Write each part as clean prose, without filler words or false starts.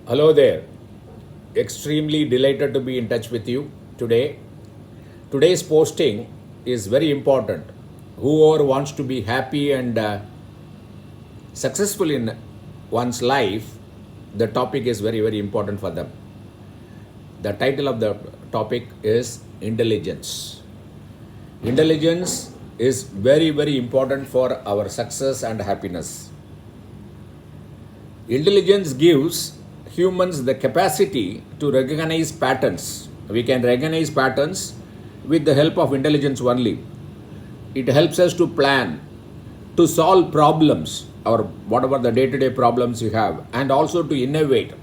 Hello there. Extremely delighted to be in touch with you today. Today's posting is very important. Whoever wants to be happy and successful in one's life, the topic is very, very important for them. The title of the topic is intelligence. Intelligence is very, very important for our success and happiness. Intelligence gives humans the capacity to recognize patterns. We can recognize patterns with the help of intelligence only. It helps us to plan, to solve problems, or whatever the day-to-day problems you have, and also to innovate,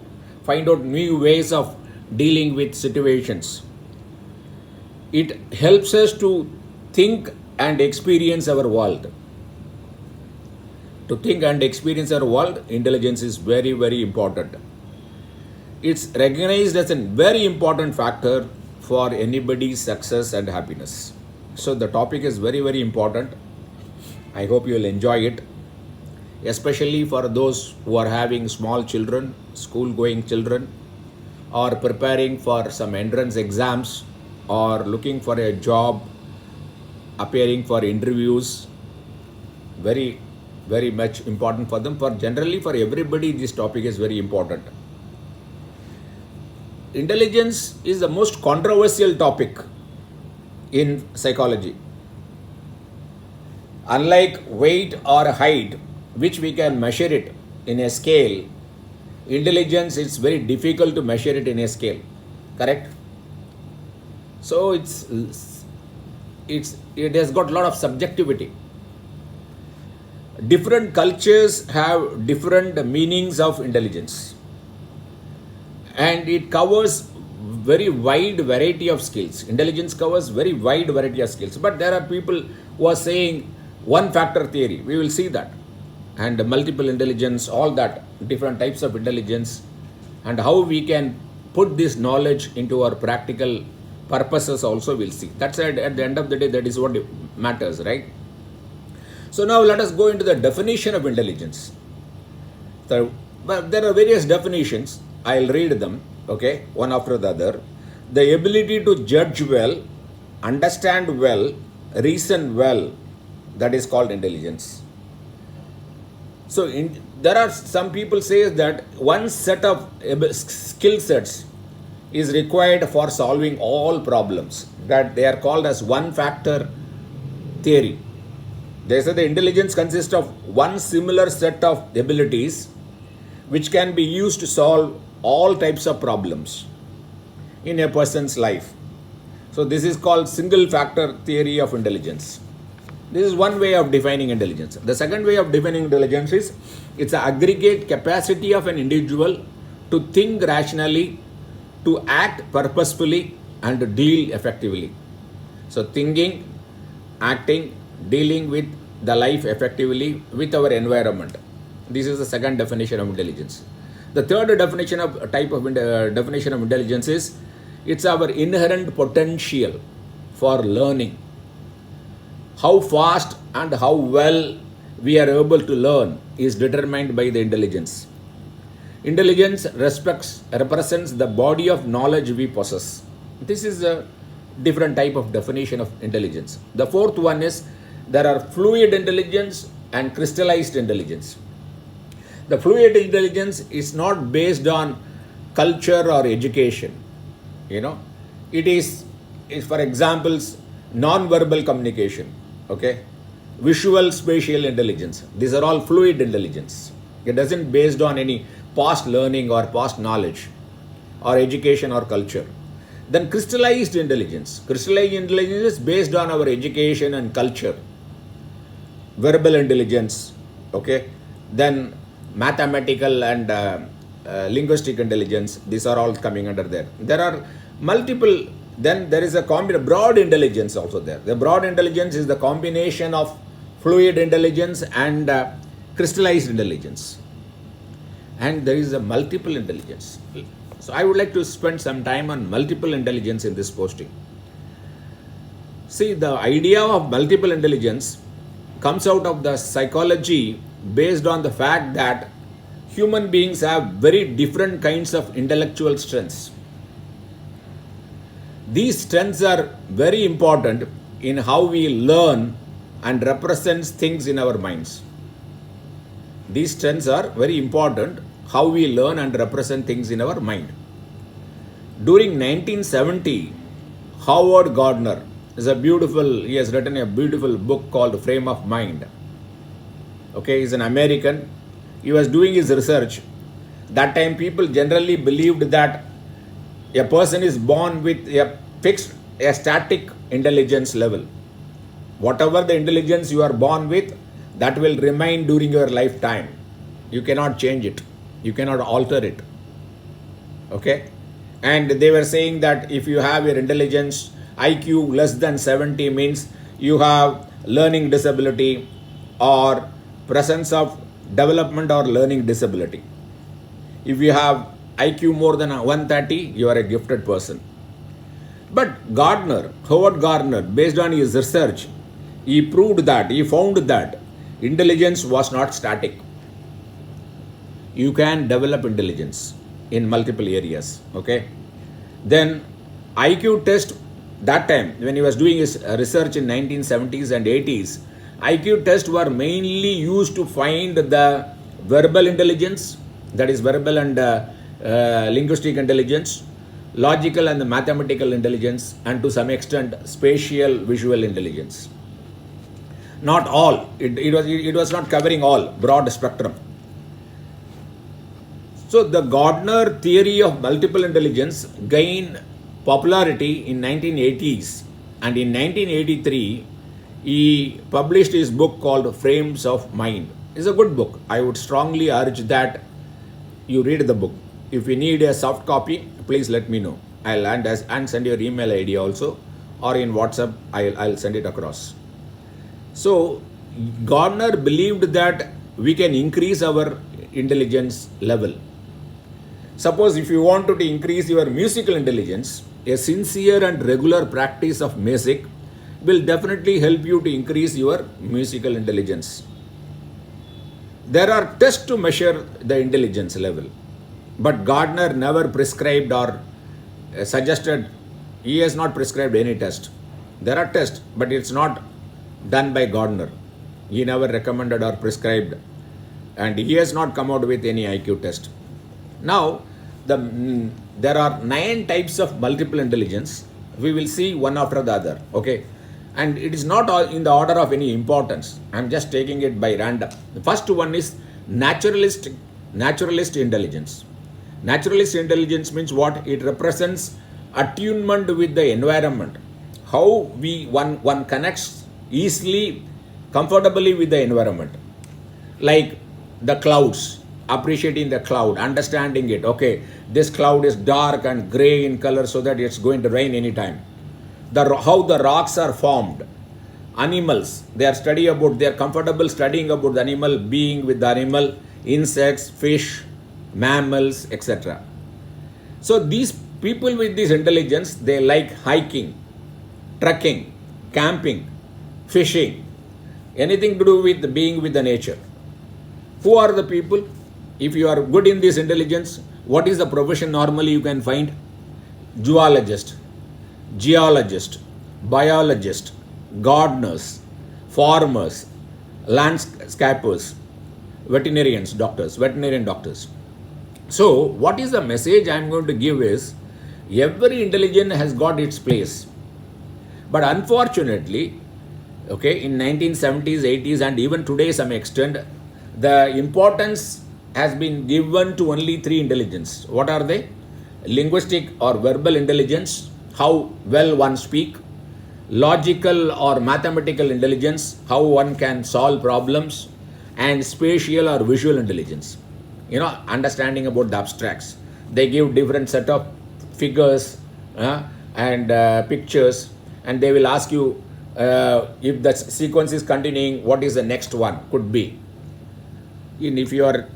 find out new ways of dealing with situations. It helps us to think and experience our world. To think and experience our world, intelligence is very, very important. It's recognized as a very important factor for anybody's success and happiness. So the topic is very, very important. I hope you'll enjoy it, especially for those who are having small children, school-going children, or preparing for some entrance exams, or looking for a job, appearing for interviews. Very, very much important for them. For generally, for everybody, this topic is very important. Intelligence is the most controversial topic in psychology. Unlike weight or height, which we can measure it in a scale, intelligence is very difficult to measure it in a scale. Correct? So it has got a lot of subjectivity. Different cultures have different meanings of intelligence, and it covers very wide variety of skills. Intelligence covers very wide variety of skills, but there are people who are saying one factor theory. We will see that, and multiple intelligence, all that, different types of intelligence, and how we can put this knowledge into our practical purposes also we'll see. That's at the end of the day, that is what matters, right? So now let us go into the definition of intelligence. So, but there are various definitions. I'll read them, okay, one after the other. The ability to judge well, understand well, reason well, that is called intelligence. So there are some people say that one set of skill sets is required for solving all problems, that they are called as one factor theory. They say the intelligence consists of one similar set of abilities which can be used to solve all types of problems in a person's life. So this is called single factor theory of intelligence. This is one way of defining intelligence. The second way of defining intelligence is it's an aggregate capacity of an individual to think rationally, to act purposefully, and to deal effectively. So thinking, acting, dealing with the life effectively with our environment. This is the second definition of intelligence. The third definition of definition of intelligence is it's our inherent potential for learning. How fast and how well we are able to learn is determined by the intelligence. Intelligence represents the body of knowledge we possess. This is a different type of definition of intelligence. The fourth one is there are fluid intelligence and crystallized intelligence. The fluid intelligence is not based on culture or education. It is for examples, non-verbal communication, okay, visual spatial intelligence. These are all fluid intelligence. It doesn't based on any past learning or past knowledge or education or culture. Then crystallized intelligence. Crystallized intelligence is based on our education and culture. Verbal intelligence, okay. Then mathematical and linguistic intelligence. These are all coming under there. There are multiple. Then there is a broad intelligence also there. The broad intelligence is the combination of fluid intelligence and crystallized intelligence. And there is a multiple intelligence. So I would like to spend some time on multiple intelligence in this posting. See, the idea of multiple intelligence comes out of the psychology based on the fact that human beings have very different kinds of intellectual strengths. These strengths are very important in how we learn and represent things in our minds. These strengths are very important how we learn and represent things in our mind. During 1970, Howard Gardner he has written a beautiful book called Frame of Mind. Okay, he's an American. He was doing his research. That time people generally believed that a person is born with a static intelligence level. Whatever the intelligence you are born with, that will remain during your lifetime. You cannot change it. You cannot alter it. Okay? And they were saying that if you have your intelligence, IQ less than 70 means you have learning disability or presence of development or learning disability. If you have IQ more than 130, you are a gifted person. But Howard Gardner, based on his research, he found that intelligence was not static. You can develop intelligence in multiple areas. Okay. Then IQ test, that time when he was doing his research in 1970s and 80s, IQ tests were mainly used to find the verbal intelligence, that is verbal and linguistic intelligence, logical and mathematical intelligence, and to some extent spatial visual intelligence. Not all. It was not covering all, broad spectrum. So the Gardner theory of multiple intelligence gained popularity in 1980s, and in 1983 he published his book called Frames of Mind. It's a good book. I would strongly urge that you read the book. If you need a soft copy, please let me know. I'll send your email ID also, or in WhatsApp I'll send it across. So Gardner believed that we can increase our intelligence level. Suppose if you wanted to increase your musical intelligence, a sincere and regular practice of music will definitely help you to increase your musical intelligence. There are tests to measure the intelligence level, but Gardner never prescribed or suggested. He has not prescribed any test. There are tests, but it's not done by Gardner. He never recommended or prescribed, and he has not come out with any IQ test. Now, there are 9 types of multiple intelligence. We will see one after the other. Okay, and it is not all in the order of any importance. I am just taking it by random. The first one is naturalist intelligence. Naturalist intelligence means what? It represents attunement with the environment. How one connects easily, comfortably with the environment. Like the clouds, appreciating the cloud, understanding it. Okay, this cloud is dark and gray in color so that it's going to rain anytime. How the rocks are formed. Animals, they are comfortable studying about the animal, being with the animal, insects, fish, mammals, etc. So these people with this intelligence, they like hiking, trekking, camping, fishing, anything to do with being with the nature. Who are the people? If you are good in this intelligence, what is the profession normally you can find? Zoologist, geologist, biologist, gardeners, farmers, landscapers, veterinarian doctors. So what is the message I am going to give is, every intelligence has got its place. But unfortunately, okay, in 1970s, 80s and even today some extent, the importance has been given to only 3 intelligence. What are they? Linguistic or verbal intelligence, how well one speak. Logical or mathematical intelligence, how one can solve problems. And spatial or visual intelligence, understanding about the abstracts. They give different set of figures and pictures, and they will ask you if the sequence is continuing, what is the next one could be. And if you are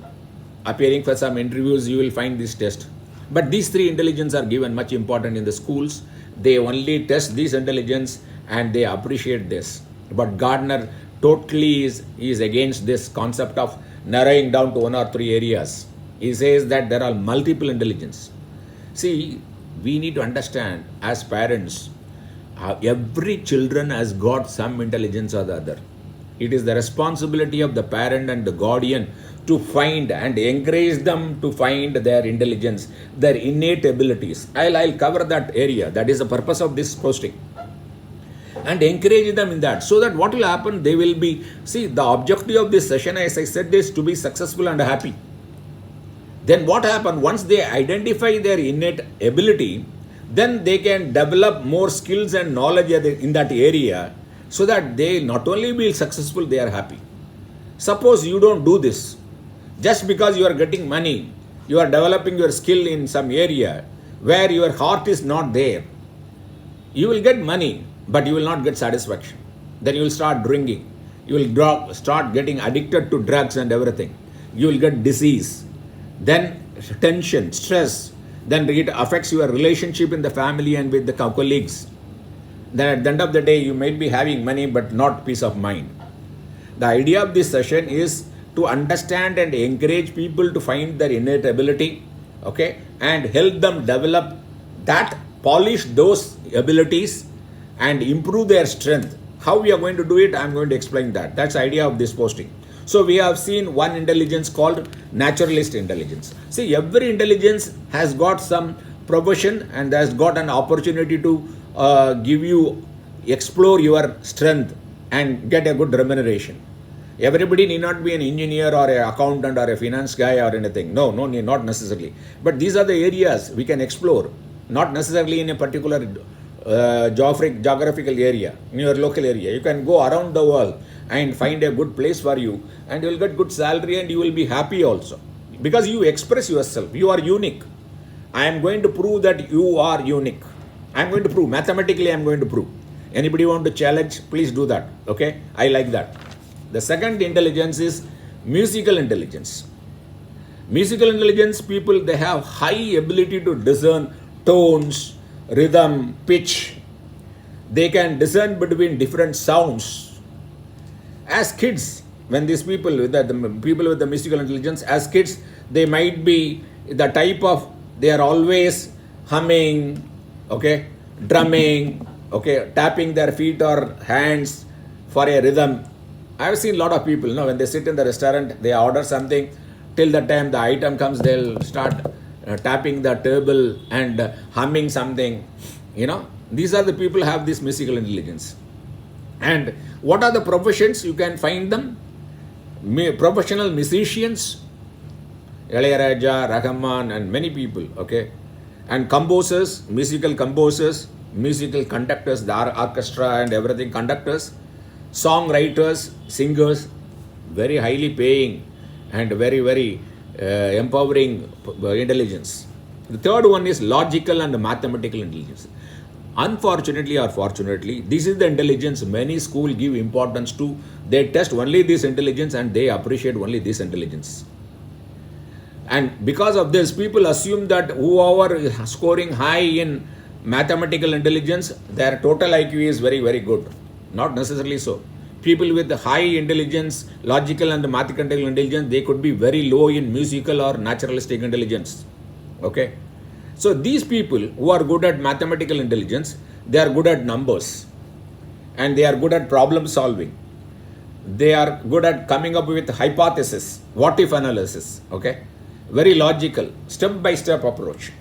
appearing for some interviews, you will find this test. But these 3 intelligence are given much important in the schools. They only test this intelligence and they appreciate this. But Gardner totally is against this concept of narrowing down to 1 or 3 areas. He says that there are multiple intelligence. See, we need to understand as parents, every children has got some intelligence or the other. It is the responsibility of the parent and the guardian to find and encourage them to find their intelligence, their innate abilities. I'll cover that area. That is the purpose of this posting. And encourage them in that, so that what will happen, they will be, see, the objective of this session, as I said, is to be successful and happy. Then what happens, once they identify their innate ability, then they can develop more skills and knowledge in that area, so that they not only be successful, they are happy. Suppose you don't do this, just because you are getting money, you are developing your skill in some area where your heart is not there, you will get money, but you will not get satisfaction. Then you will start drinking. You will start getting addicted to drugs and everything. You will get disease. Then tension, stress. Then it affects your relationship in the family and with the colleagues. Then at the end of the day, you might be having money, but not peace of mind. The idea of this session is to understand and encourage people to find their innate ability, okay, and help them develop that, polish those abilities, and improve their strength. How we are going to do it, I am going to explain that. That's the idea of this posting. So we have seen one intelligence called naturalist intelligence. See, every intelligence has got some profession and has got an opportunity to give you, explore your strength and get a good remuneration. Everybody need not be an engineer or an accountant or a finance guy or anything. No, not necessarily. But these are the areas we can explore, not necessarily in a particular geographical area, in your local area. You can go around the world and find a good place for you, and you will get good salary and you will be happy also, because you express yourself. You are unique. I am going to prove that you are unique. I am going to prove, mathematically I am going to prove. Anybody want to challenge, please do that. Okay, I like that. The second intelligence is musical intelligence. Musical intelligence people, they have high ability to discern tones, rhythm, pitch. They can discern between different sounds. As kids, when these people with the people with the musical intelligence, as kids, they might be the type of, they are always humming, okay, drumming, okay, tapping their feet or hands for a rhythm. I have seen a lot of people, when they sit in the restaurant, they order something, till the time the item comes, they'll start tapping the table and humming something. These are the people who have this musical intelligence. And what are the professions? You can find them. Professional musicians, Ilayaraja, Rahman, and many people, okay. And composers, musical conductors, the orchestra and everything, conductors, songwriters, singers, very highly paying and very, very empowering intelligence. The third one is logical and mathematical intelligence. Unfortunately or fortunately, this is the intelligence many schools give importance to. They test only this intelligence and they appreciate only this intelligence. And because of this, people assume that whoever is scoring high in mathematical intelligence, their total IQ is very, very good. Not necessarily so. People with high intelligence, logical and mathematical intelligence, they could be very low in musical or naturalistic intelligence. Okay. So these people who are good at mathematical intelligence, they are good at numbers and they are good at problem solving. They are good at coming up with hypothesis, what if analysis. Okay. Very logical, step by step approach.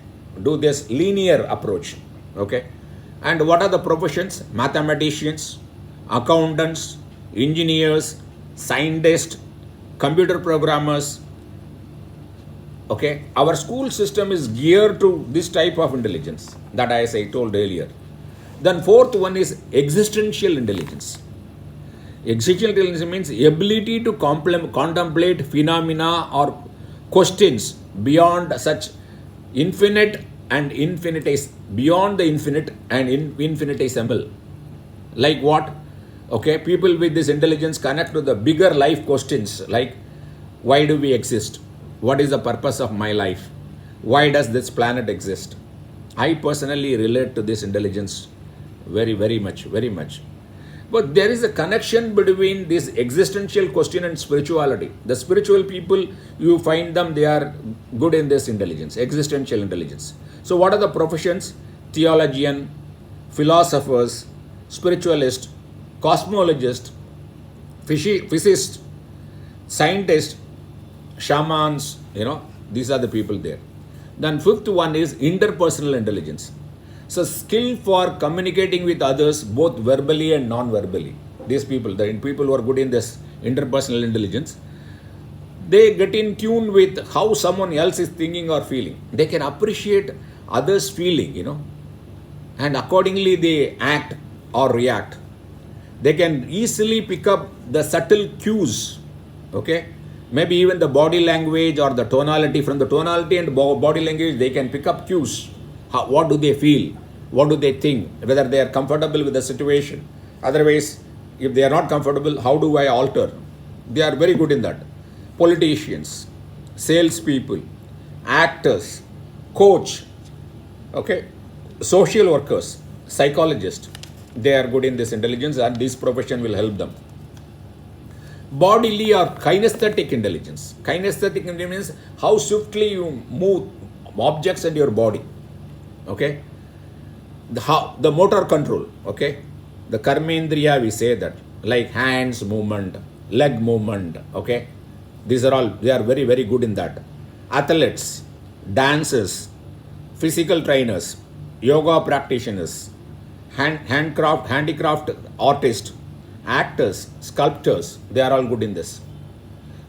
Do this linear approach. Okay. And what are the professions? Mathematicians, accountants, engineers, scientists, computer programmers. Okay, our school system is geared to this type of intelligence that as I told earlier. Then fourth one is existential intelligence. Existential intelligence means ability to contemplate phenomena or questions beyond such infinite and beyond the infinite and infinitesimal. Like what? Okay, people with this intelligence connect to the bigger life questions like, why do we exist? What is the purpose of my life? Why does this planet exist? I personally relate to this intelligence very, very much, very much. But there is a connection between this existential question and spirituality. The spiritual people, you find them, they are good in this intelligence, existential intelligence. So, what are the professions? Theologian, philosophers, spiritualist, cosmologist, physicist, scientist, shamans, these are the people there. Then fifth one is interpersonal intelligence. So skill for communicating with others both verbally and non-verbally. These people, the people who are good in this interpersonal intelligence, they get in tune with how someone else is thinking or feeling. They can appreciate others' feeling, and accordingly they act or react. They can easily pick up the subtle cues, okay? Maybe even the body language or the tonality. From the tonality and body language, they can pick up cues. What do they feel? What do they think? Whether they are comfortable with the situation. Otherwise, if they are not comfortable, how do I alter? They are very good in that. Politicians, salespeople, actors, coach, okay, social workers, psychologists, they are good in this intelligence, and this profession will help them. Bodily or kinesthetic intelligence. Kinesthetic intelligence means how swiftly you move objects in your body. Okay, the motor control, okay, the karmendriya, we say that, like hands movement, leg movement, okay, these are all, they are very, very good in that. Athletes, dancers, physical trainers, yoga practitioners, handicraft artists, actors, sculptors, they are all good in this.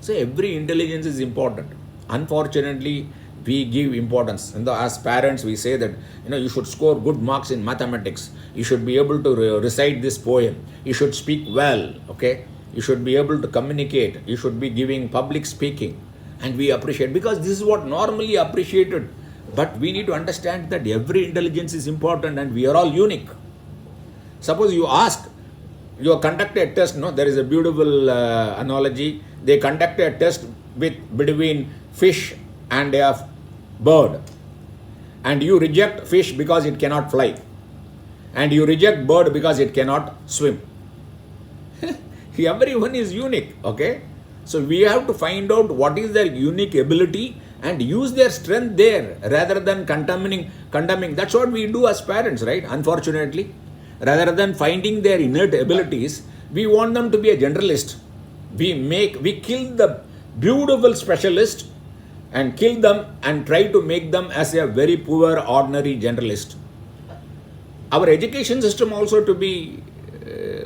So every intelligence is important. Unfortunately, we give importance. As parents, we say that you should score good marks in mathematics. You should be able to recite this poem. You should speak well. Okay, you should be able to communicate. You should be giving public speaking, and we appreciate, because this is what normally appreciated. But we need to understand that every intelligence is important, and we are all unique. Suppose you ask, you conduct a test. No, there is a beautiful analogy. They conduct a test between fish and a bird, and you reject fish because it cannot fly, and you reject bird because it cannot swim. Everyone is unique, okay? So we have to find out what is their unique ability and use their strength there rather than condemning. That's what we do as parents, right? Unfortunately, rather than finding their innate abilities, we want them to be a generalist. We kill the beautiful specialist and kill them and try to make them as a very poor ordinary generalist. Our education system also to be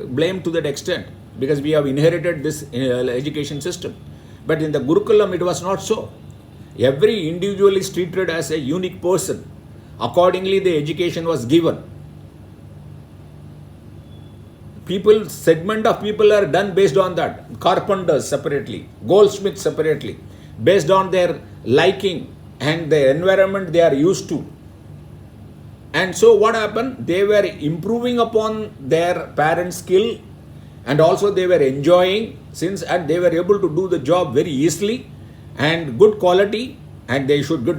blamed to that extent, because we have inherited this education system. But in the Gurukulam, it was not so. Every individual is treated as a unique person. Accordingly, the education was given. Segment of people are done based on that. Carpenters separately, goldsmiths separately, based on their liking and the environment they are used to. And so what happened? They were improving upon their parents' skill, and also they were enjoying, and they were able to do the job very easily and good quality, and they should get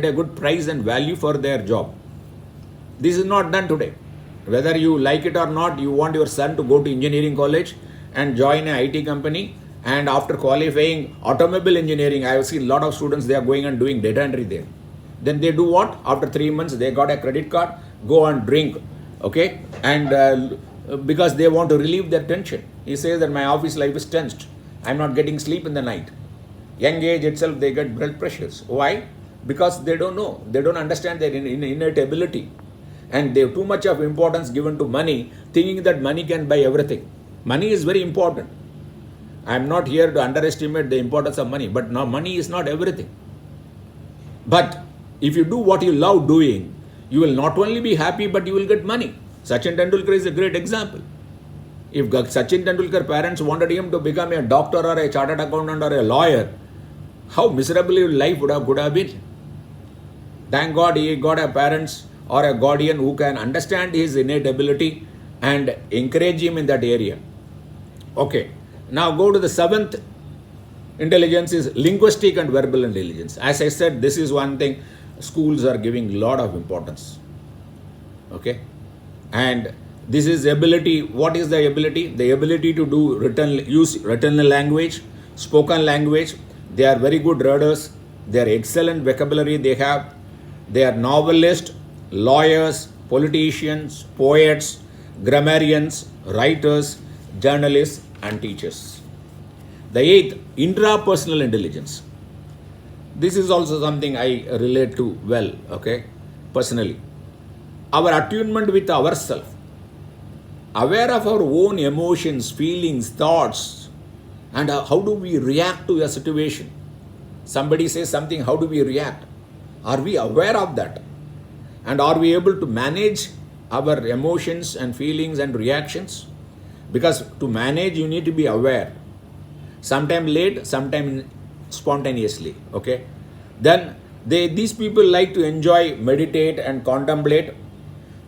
a good price and value for their job. This is not done today. Whether you like it or not, you want your son to go to engineering college and join an IT company, and after qualifying automobile engineering, I have seen a lot of students, they are going and doing data entry there. Then they do what? After 3 months, they got a credit card, go and drink, okay? And because they want to relieve their tension. He says that my office life is tensed. I'm not getting sleep in the night. Young age itself, they get blood pressures. Why? Because they don't know. They don't understand their innate ability. And they have too much of importance given to money, thinking that money can buy everything. Money is very important. I am not here to underestimate the importance of money, but now money is not everything. But if you do what you love doing, you will not only be happy, but you will get money. Sachin Tendulkar is a great example. If Sachin Tendulkar parents wanted him to become a doctor or a chartered accountant or a lawyer, how miserable life would have been. Thank God he got a parents or a guardian who can understand his innate ability and encourage him in that area. Okay, now go to the seventh intelligence, is linguistic and verbal intelligence. As I said, this is one thing schools are giving a lot of importance. Okay, and This is ability. What is the ability? The ability to do use written language, spoken language. They are very good readers. They are excellent vocabulary they have. They are novelists, lawyers, politicians, poets, grammarians, writers, journalists, and teachers. The eighth, intrapersonal intelligence. This is also something I relate to well, okay, personally. Our attunement with ourselves, aware of our own emotions, feelings, thoughts, and how do we react to a situation. Somebody says something, how do we react? Are we aware of that? And are we able to manage our emotions and feelings and reactions? Because to manage, you need to be aware. Sometime late, sometime spontaneously, okay? Then these people like to enjoy, meditate and contemplate.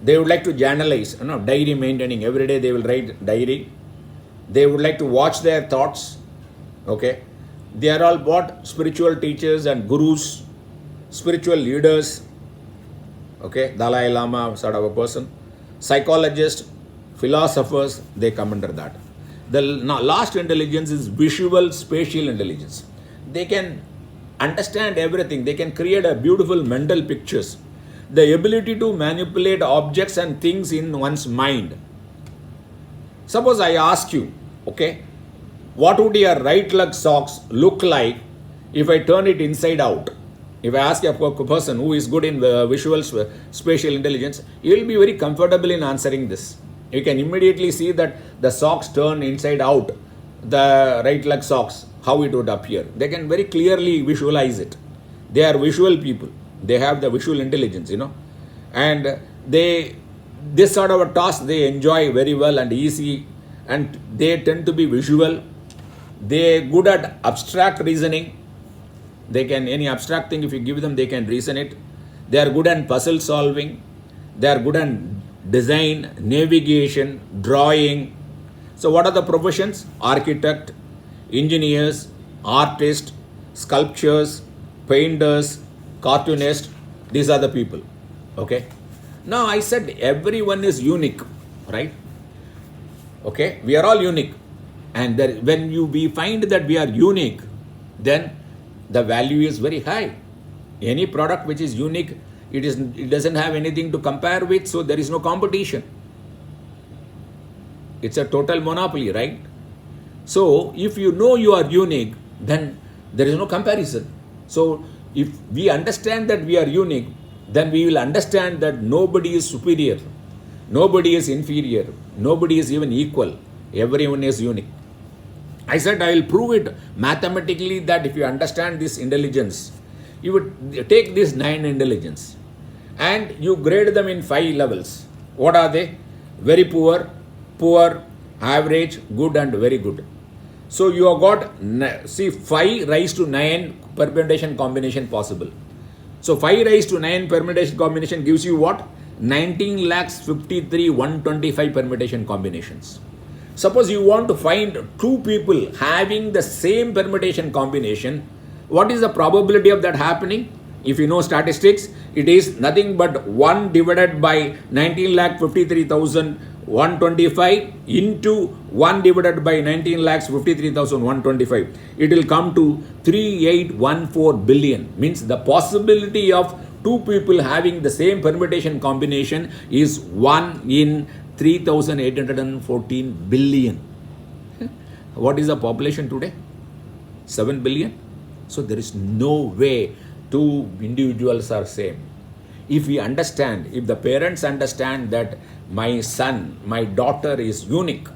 They would like to journalize, diary maintaining. Every day they will write diary. They would like to watch their thoughts, okay? They are all what? Spiritual teachers and gurus, spiritual leaders, okay? Dalai Lama sort of a person. Psychologists, philosophers, they come under that. The last intelligence is visual spatial intelligence. They can understand everything. They can create a beautiful mental pictures. The ability to manipulate objects and things in one's mind. Suppose I ask you, okay, what would your right leg socks look like if I turn it inside out? If I ask a person who is good in visual spatial intelligence, you will be very comfortable in answering this. You can immediately see that the socks turn inside out, the right leg socks, how it would appear. They can very clearly visualize it. They are visual people. They have the visual intelligence, and this sort of a task they enjoy very well and easy, and they tend to be visual. They are good at abstract reasoning. They can, any abstract thing, if you give them, they can reason it. They are good at puzzle solving. They are good at design, navigation, drawing. So what are the professions? Architect, engineers, artists, sculptors, painters, cartoonists. These are the people, okay? Now I said everyone is unique, right? Okay, we are all unique. And when we find that we are unique, then the value is very high. Any product which is unique, it doesn't have anything to compare with, so there is no competition. It's a total monopoly, right? So if you know you are unique, then there is no comparison. So if we understand that we are unique, then we will understand that nobody is superior, nobody is inferior, nobody is even equal. Everyone is unique. I said I will prove it mathematically that if you understand this intelligence, you would take these 9 intelligence and you grade them in 5 levels. What are they? Very poor, poor, average, good, and very good. So you have got, see, 5 raised to 9 permutation combination possible. So 5 raised to 9 permutation combination gives you what? 19,53,125 permutation combinations. Suppose you want to find 2 people having the same permutation combination, what is the probability of that happening? If you know statistics, it is nothing but 1 divided by 19,53,125 into 1 divided by 19,53,125. It will come to 3814 billion. Means the possibility of 2 people having the same permutation combination is 1 in 3,814 billion. What is the population today? 7 billion. So there is no way 2 individuals are same. If we understand, if the parents understand that my son, my daughter is unique,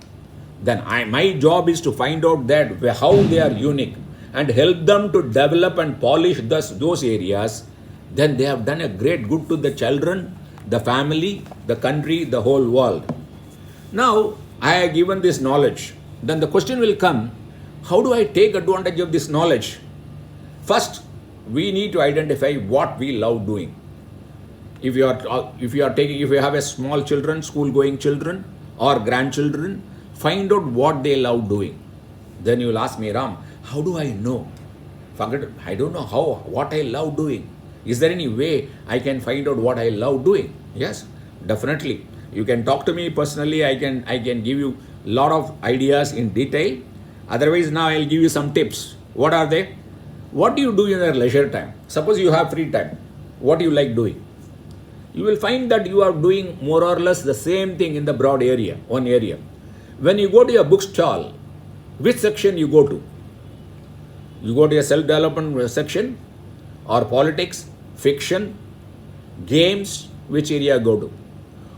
then my job is to find out that how they are unique and help them to develop and polish those areas, then they have done a great good to the children, the family, the country, the whole world. Now, I have given this knowledge. Then the question will come, how do I take advantage of this knowledge? First, we need to identify what we love doing. If you have a small children, school going children or grandchildren, find out what they love doing. Then you will ask me, Ram, how do I know? Forget, I don't know what I love doing. Is there any way I can find out what I love doing? Yes, definitely. You can talk to me personally. I can give you a lot of ideas in detail. Otherwise, now I'll give you some tips. What are they? What do you do in your leisure time? Suppose you have free time. What do you like doing? You will find that you are doing more or less the same thing in the broad area, one area. When you go to a bookstall, which section you go to? You go to a self-development section or politics, fiction, games, which area go to?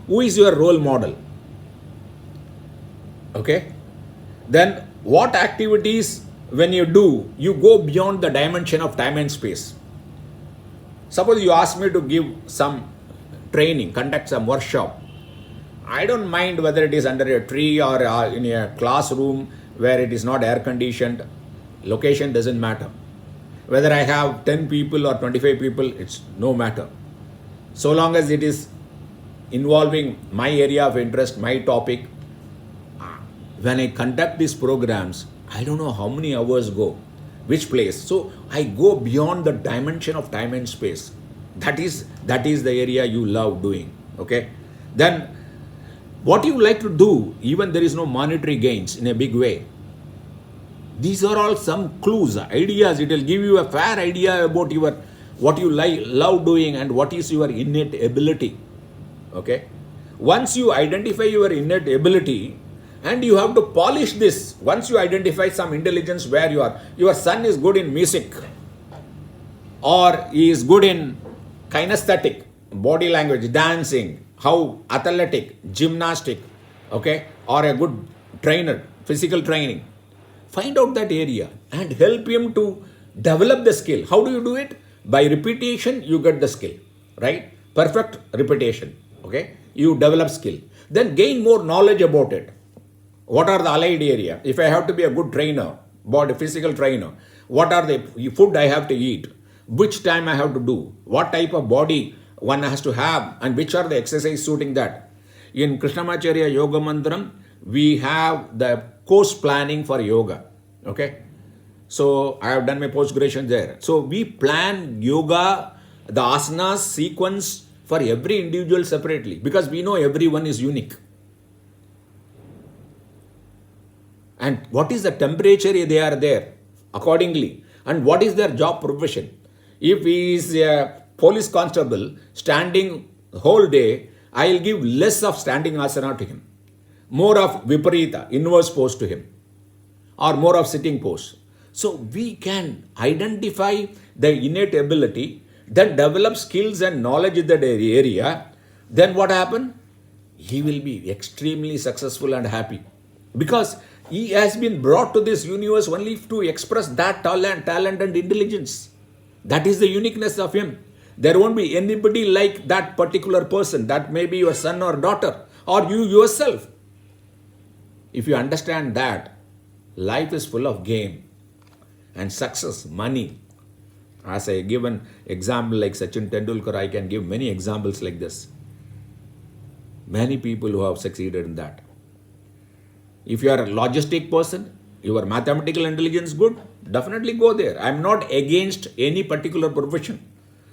Who is your role model? Okay. Then what activities when you do, you go beyond the dimension of time and space. Suppose you ask me to give some training, conduct some workshop. I don't mind whether it is under a tree or in a classroom where it is not air conditioned. Location doesn't matter. Whether I have 10 people or 25 people, it's no matter. So long as it is involving my area of interest, my topic. When I conduct these programs, I don't know how many hours go, which place. So I go beyond the dimension of time and space. That is the area you love doing. Okay. Then what you like to do, even there is no monetary gains in a big way. These are all some clues, ideas. It will give you a fair idea about what you love doing and what is your innate ability. Okay. Once you identify your innate ability, and you have to polish this. Once you identify some intelligence where your son is good in music, or he is good in kinesthetic, body language, dancing, how athletic, gymnastic, okay, or a good trainer, physical training. Find out that area and help him to develop the skill. How do you do it? By repetition, you get the skill, right? Perfect repetition, okay? You develop skill. Then gain more knowledge about it. What are the allied area? If I have to be a good trainer, physical trainer, what are the food I have to eat? Which time I have to do? What type of body one has to have? And which are the exercise suiting that? In Krishnamacharya Yoga Mantram, we have the course planning for yoga. Okay. So I have done my post-graduation there. So we plan yoga, the asanas sequence for every individual separately, because we know everyone is unique. And what is the temperature they are there accordingly, and what is their job profession. If he is a police constable standing the whole day, I will give less of standing asana to him, more of viparita, inverse pose to him, or more of sitting pose. So we can identify the innate ability, then develop skills and knowledge in that area. Then what happen? He will be extremely successful and happy, because he has been brought to this universe only to express that talent and intelligence. That is the uniqueness of him. There won't be anybody like that particular person. That may be your son or daughter, or you yourself. If you understand that, life is full of game and success, money. As I give an example like Sachin Tendulkar, I can give many examples like this. Many people who have succeeded in that. If you are a logistic person, your mathematical intelligence good, definitely go there. I am not against any particular profession.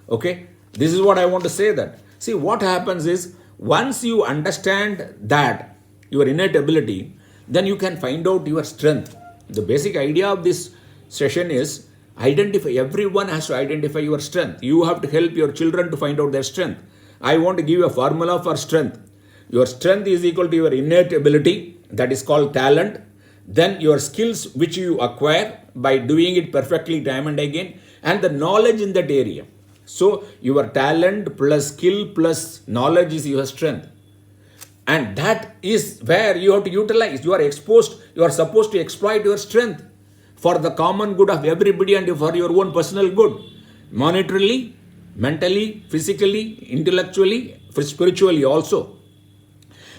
Okay? This is what I want to say that. See, what happens is, once you understand that, your innate ability, then you can find out your strength. The basic idea of this session is, everyone has to identify your strength. You have to help your children to find out their strength. I want to give you a formula for strength. Your strength is equal to your innate ability, that is called talent. Then your skills which you acquire by doing it perfectly time and again, and the knowledge in that area. So your talent plus skill plus knowledge is your strength. And that is where you have to utilize. You are supposed to exploit your strength for the common good of everybody and for your own personal good. Monetarily, mentally, physically, intellectually, spiritually also.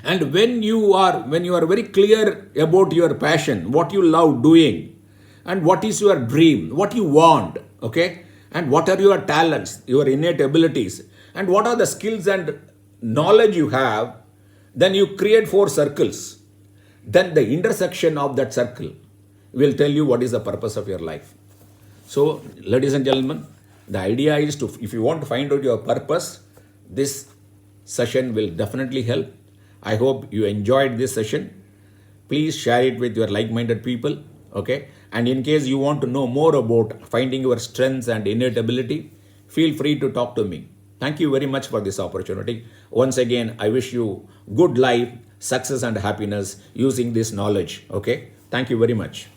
And when you are very clear about your passion, what you love doing, and what is your dream, what you want, okay, and what are your talents, your innate abilities, and what are the skills and knowledge you have, then you create 4 circles. Then the intersection of that circle will tell you what is the purpose of your life. So, ladies and gentlemen, the idea is if you want to find out your purpose, this session will definitely help. I hope you enjoyed this session. Please share it with your like-minded people. Okay. And in case you want to know more about finding your strengths and innate ability, feel free to talk to me. Thank you very much for this opportunity. Once again, I wish you good life, success and happiness using this knowledge. Okay. Thank you very much.